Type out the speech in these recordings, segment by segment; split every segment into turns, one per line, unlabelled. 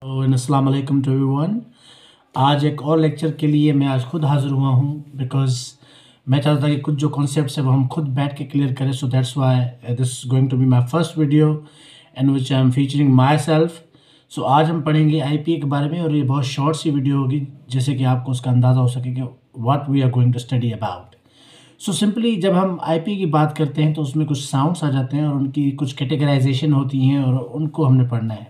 अस्सलाम वालेकुम to everyone. आज एक और लेक्चर के लिए मैं आज खुद हाज़िर हुआ हूँ बिकॉज़ मैं चाहता था कि कुछ जो कॉन्सेप्ट्स है वो हम खुद बैठ के क्लियर करें। So that's why this is going to be my first video in which I am featuring myself. So आज हम पढ़ेंगे आईपीए के बारे में और ये बहुत शॉर्ट सी वीडियो होगी जैसे कि आपको उसका अंदाज़ा हो सके कि what we are going to study about. So simply जब हम आईपी की बात करते हैं तो उसमें कुछ साउंड्स आ जाते हैं और उनकी कुछ कैटेगराइजेशन होती हैं और उनको हमने पढ़ना है।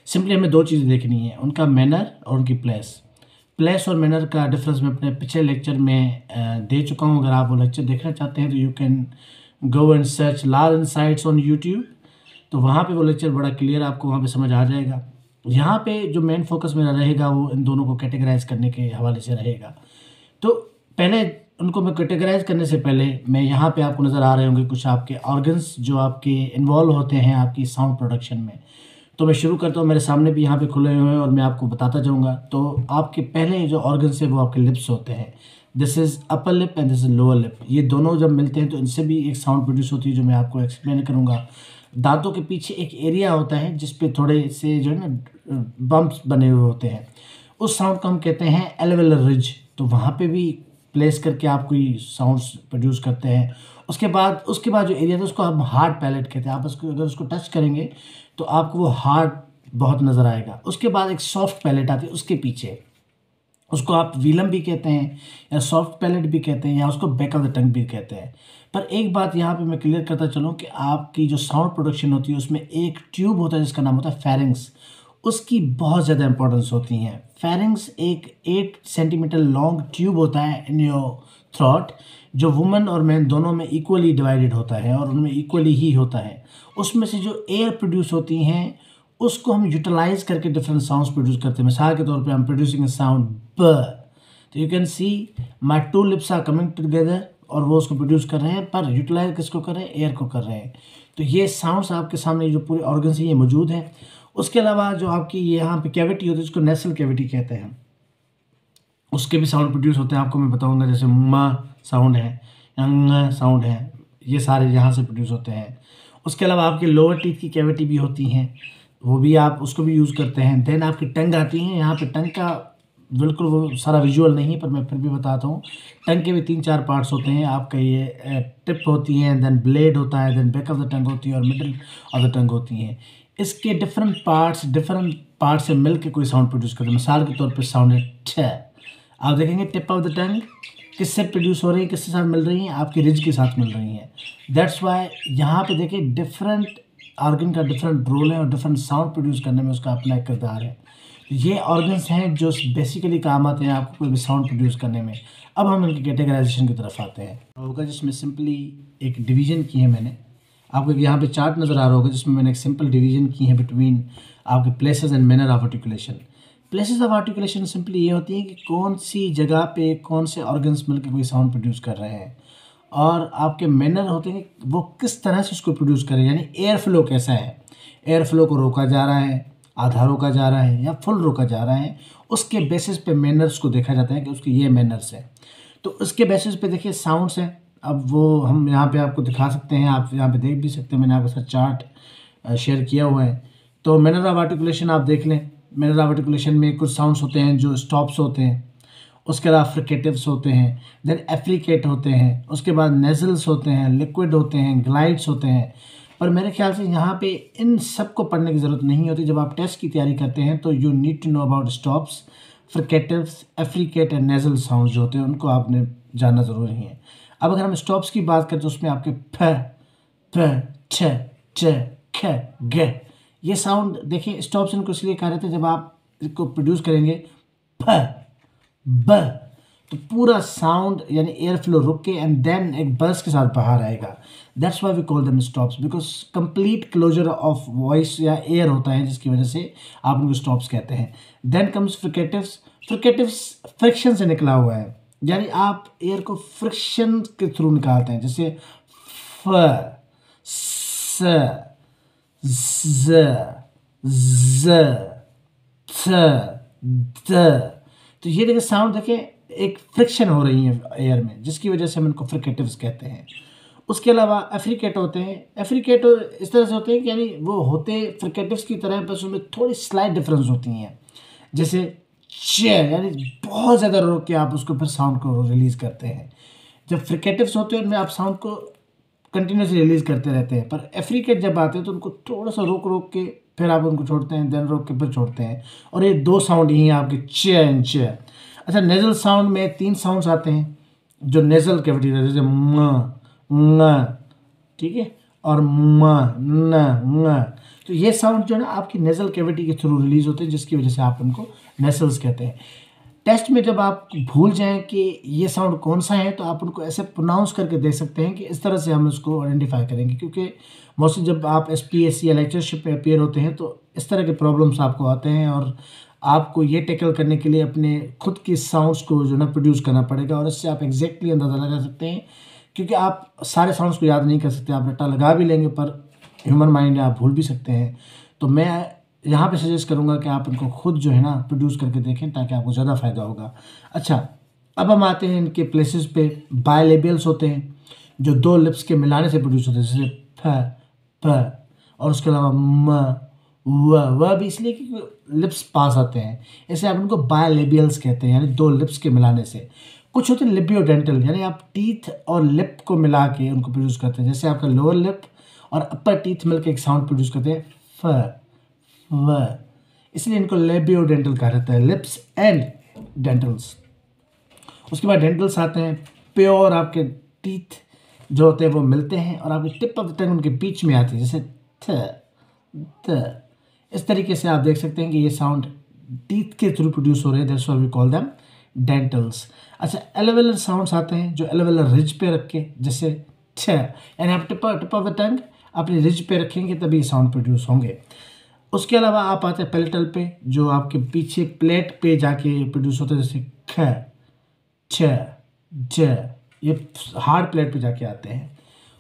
सिंपली हमें दो चीज़ें देखनी है, उनका मैनर और उनकी प्लेस और मैनर का डिफरेंस मैं अपने पिछले लेक्चर में दे चुका हूँ। अगर आप वो लेक्चर देखना चाहते हैं तो you can go and search Lal insights on YouTube, तो वहाँ पे वो लेक्चर बड़ा क्लियर आपको वहाँ पे समझ आ जाएगा। यहाँ पे जो मेन फोकस मेरा रहेगा वो इन दोनों को कैटेगराइज करने के हवाले से रहेगा। तो पहले उनको मैं कैटेगराइज करने से पहले मैं यहाँ पे आपको नज़र आ रहे होंगे कुछ आपके ऑर्गन्स जो आपके इन्वॉल्व होते हैं आपकी साउंड प्रोडक्शन में। तो मैं शुरू करता हूँ, मेरे सामने भी यहाँ पे खुले हुए हैं और मैं आपको बताता जाऊँगा। तो आपके पहले जो ऑर्गन्स है वो आपके लिप्स होते हैं। This is upper lip and this is lower lip. ये दोनों जब मिलते हैं तो इनसे भी एक साउंड प्रोड्यूस होती है जो मैं आपको एक्सप्लेन करूँगा। दांतों के पीछे एक एरिया होता है जिस पे थोड़े से जो है ना बम्प्स बने हुए होते हैं, उस साउंड को हम कहते हैं एल्वेलर रिज। तो वहाँ पे भी प्लेस करके आप कोई साउंड्स प्रोड्यूस करते हैं। उसके बाद जो एरिया है उसको हम हार्ड पैलेट कहते हैं। आप उसको अगर उसको टच करेंगे तो आपको वो हार्ड बहुत नज़र आएगा। उसके बाद एक सॉफ्ट पैलेट आती है उसके पीछे, उसको आप वीलम भी कहते हैं या सॉफ्ट पैलेट भी कहते हैं या उसको बैक ऑफ द टंग भी कहते हैं। पर एक बात यहाँ पे मैं क्लियर करता चलूँ कि आपकी जो साउंड प्रोडक्शन होती है उसमें एक ट्यूब होता है जिसका नाम होता है फेरिंग्स। उसकी बहुत ज़्यादा इंपॉर्टेंस होती हैं। फेरिंग्स एक 8 सेंटीमीटर लॉन्ग ट्यूब होता है इन योर थ्रोट, जो वुमेन और मैन दोनों में इक्वली डिवाइडेड होता है और उनमें इक्वली ही होता है। उसमें से जो एयर प्रोड्यूस होती हैं उसको हम यूटिलाइज करके डिफरेंट साउंड्स प्रोड्यूस करते हैं। मिसाल के तौर पे हम प्रोड्यूसिंग साउंड ब, तो you can see my two lips are coming together और वो उसको प्रोड्यूस कर रहे हैं, पर यूटिलाइज किसको कर रहे हैं, एयर को कर रहे हैं। तो ये साउंड्स आपके सामने जो पूरे ऑर्गन से ये मौजूद है। उसके अलावा जो आपकी यहाँ पे कैविटी होती है उसको नेसल कैविटी कहते हैं, उसके भी साउंड प्रोड्यूस होते हैं। आपको मैं बताऊंगा जैसे म साउंड है, अंग साउंड है, ये सारे यहाँ से प्रोड्यूस होते हैं। उसके अलावा आपके लोअर टीथ की कैविटी भी होती हैं, वो भी आप उसको भी यूज़ करते हैं। देन आपकी टंग आती है। यहाँ पे टंग का बिल्कुल वो सारा विजुअल नहीं है पर मैं फिर भी बताता हूँ। टंग के भी 3-4 पार्ट्स होते हैं आपका। ये टिप होती हैं, देन ब्लेड होता है, then back of the tongue होती है और मिडिल ऑफ द टंग होती हैं। इसके डिफरेंट पार्ट्स से मिल के कोई साउंड प्रोड्यूस करते हैं। मिसाल के तौर पर साउंड है छ, आप देखेंगे टिप ऑफ द टंग किससे प्रोड्यूस हो रही है, किसके साथ मिल रही हैं, आपकी रिज के साथ मिल रही हैं। दैट्स वाई यहाँ पे देखिए डिफरेंट ऑर्गन का डिफरेंट रोल है और डिफरेंट साउंड प्रोड्यूस करने में उसका अपना एक किरदार है। ये ऑर्गन्स हैं जो बेसिकली काम आते हैं आपको कोई भी साउंड प्रोड्यूस करने में। अब हम इनकी कैटेगराइजेशन की तरफ आते हैं। होगा जिसमें सिंपली एक डिवीजन की है मैंने, आपको यहाँ पे चार्ट नज़र आ रहा होगा जिसमें मैंने एक सिंपल डिवीजन की है बिटवीन आपके places and manner of articulation. Places of articulation simply ये होती है कि कौन सी जगह पे कौन से ऑर्गन्स मिलकर कोई साउंड प्रोड्यूस कर रहे हैं, और आपके मैनर होते हैं वो किस तरह से उसको प्रोड्यूस करें, यानी एयर फ्लो कैसा है, एयर फ्लो को रोका जा रहा है, आधा रोका जा रहा है या फुल रोका जा रहा है। उसके बेसिस पे मैनर्स को देखा जाता है कि उसके ये मैनर्स है। तो उसके बेसिस पे देखिए साउंड्स हैं। अब वो हम यहाँ पे आपको दिखा सकते हैं, आप यहाँ पे देख भी सकते हैं, मैंने आपके साथ चार्ट शेयर किया हुआ है। तो मैनर ऑफ आर्टिकुलेशन आप देख लें। मैनर ऑफ आर्टिकुलेशन में कुछ साउंड्स होते हैं जो स्टॉप्स होते हैं, उसके अलावा फ्रिकेटिव्स होते हैं, देन एफ्रिकेट होते हैं, उसके बाद नेजल्स होते हैं, लिक्विड होते हैं, ग्लाइड्स होते हैं। पर मेरे ख्याल से यहाँ पे इन सब को पढ़ने की ज़रूरत नहीं होती। जब आप टेस्ट की तैयारी करते हैं तो you need to know about stops, fricatives, affricate and nasal sounds जो होते हैं उनको आपने जानना ज़रूरी है। अब अगर हम स्टॉप्स की बात करें तो उसमें आपके फ, छ, च, ख, ग, ये साउंड देखिए। स्टॉप्स इनको इसलिए कहा जाता है जब आप इसको प्रोड्यूस करेंगे फ, ब, तो पूरा साउंड यानी एयर फ्लो रुक के एंड देन एक बर्स के साथ बाहर आएगा। That's why we call them stops, because complete closure of voice या एयर होता है जिसकी वजह से आप उनको स्टॉप्स कहते हैं। Then comes fricatives. Fricatives friction से निकला हुआ है, यानी आप एयर को फ्रिक्शन के थ्रू निकालते हैं, जैसे फ, स, ज, ज, थ, द। तो ये देखिए साउंड देखिए एक फ्रिक्शन हो रही है एयर में जिसकी वजह से हम इनको फ्रिकेटिव्स कहते हैं। उसके अलावा एफ्रिकेट होते हैं। एफ्रिकेट इस तरह से होते हैं कि यानी वो होते फ्रिकेटिव्स की तरह, बस उनमें थोड़ी स्लाइट डिफरेंस होती हैं। जैसे च, यानी बहुत ज़्यादा रोक के आप उसको फिर साउंड को रिलीज़ करते हैं। जब फ्रिकेटिव्स होते हैं उनमें आप साउंड को कंटिन्यूसली रिलीज़ करते रहते हैं, पर एफ्रिकेट जब आते हैं तो उनको थोड़ा सा रोक रोक के फिर आप उनको छोड़ते हैं, देन रोक के फिर छोड़ते हैं। और ये दो साउंड यही हैं आपके च एंड च। अच्छा, नेज़ल साउंड में 3 साउंड्स आते हैं जो नेज़ल कैविटी है, जैसे म, न, ठीक है, और म, न। तो ये साउंड जो है ना आपकी नेज़ल कैविटी के थ्रू रिलीज होते हैं, जिसकी वजह से आप उनको नेसल्स कहते हैं। टेस्ट में जब आप भूल जाएं कि ये साउंड कौन सा है, तो आप उनको ऐसे प्रोनाउंस करके देख सकते हैं कि इस तरह से हम उसको आइडेंटिफाई करेंगे। क्योंकि मोस्टली जब आप SPSC या लेक्चरशिप में अपीयर होते हैं तो इस तरह के प्रॉब्लम्स आपको आते हैं, और आपको ये टैकल करने के लिए अपने खुद की साउंड्स को जो ना प्रोड्यूस करना पड़ेगा, और इससे आप एग्जैक्टली अंदाज़ा लगा सकते हैं। क्योंकि आप सारे साउंड्स को याद नहीं कर सकते, आप रट्टा लगा भी लेंगे पर ह्यूमन माइंड है, आप भूल भी सकते हैं। तो मैं यहाँ पे सजेस्ट करूँगा कि आप इनको खुद जो है ना प्रोड्यूस करके देखें, ताकि आपको ज़्यादा फ़ायदा होगा। अच्छा, अब हम आते हैं इनके प्लेसेस पे। बायलेबियल्स होते हैं जो 2 लिप्स के मिलाने से प्रोड्यूस होते हैं, जैसे फ, प, और उसके अलावा म, वह भी इसलिए कि लिप्स पास आते हैं, ऐसे आप उनको बायलेबियल्स कहते हैं, यानी 2 लिप्स के मिलाने से। कुछ होते हैं लिबियोडेंटल, यानी आप टीथ और लिप को मिला के उनको प्रोड्यूस करते हैं, जैसे आपका लोअर लिप और अपर टीथ मिलकर एक साउंड प्रोड्यूस करते हैं, फ, व, इसलिए इनको लेबियोडेंटल कहा जाता है, लिप्स एंड डेंटल्स। उसके बाद डेंटल्स आते हैं, प्योर आपके टीथ जो होते हैं वो मिलते हैं और आपके टिप ऑफ द टंग उनके बीच में आती है, जैसे थ, थ। इस तरीके से आप देख सकते हैं कि ये साउंड टीथ के थ्रू प्रोड्यूस हो रहे हैं, that's why we call them dentals. अच्छा, एलवेलर साउंड्स आते हैं जो एलवेलर रिज पे रख के, जैसे छ, यानी आप टिप ऑफ द टंग अपनी रिज पे रखेंगे तभी साउंड प्रोड्यूस होंगे। उसके अलावा आप आते हैं पेलेटल पे, जो आपके पीछे प्लेट पे जाके प्रोड्यूस होते हैं, जैसे ख, छ, ज, ये हार्ड प्लेट पे जाके आते हैं।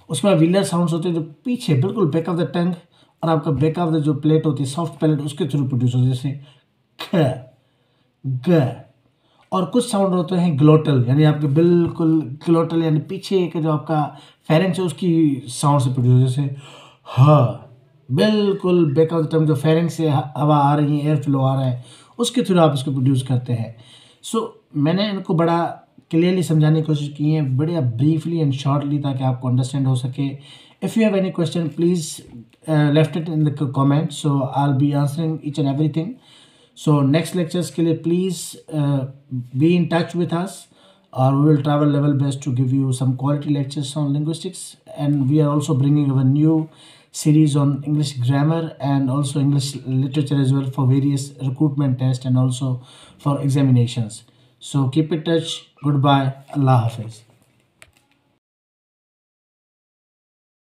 उसके बाद व्हीलर साउंड्स होते हैं जो पीछे बिल्कुल बैक ऑफ द टंग और आपका बैक ऑफ द जो प्लेट होती है सॉफ्ट प्लेट, उसके थ्रू प्रोड्यूस होते हैं, जैसे ख, ग। और कुछ साउंड होते हैं ग्लोटल, यानी आपके बिल्कुल ग्लोटल यानी पीछे का जो आपका फेरेंक्स है उसकी साउंड से प्रोड्यूस, जैसे ह, बिल्कुल बैक ऑफ द टंग जो फेरेंक्स से हवा आ रही है, एयर फ्लो आ रहा है, उसके थ्रू आप इसको प्रोड्यूस करते हैं। मैंने इनको बड़ा क्लियरली समझाने की कोशिश की है, बढ़िया ब्रीफली एंड शॉर्टली, ताकि आपको अंडरस्टैंड हो सके। If you have any question please left it in the comment, so I will be answering each and everything. So next lectures के लिए please be in touch with us, or we will try our level best to give you some quality lectures on linguistics. And we are also bringing our new series on English grammar and also English literature as well, for various recruitment tests and also for examinations. So keep in touch. Goodbye. Allah Hafiz.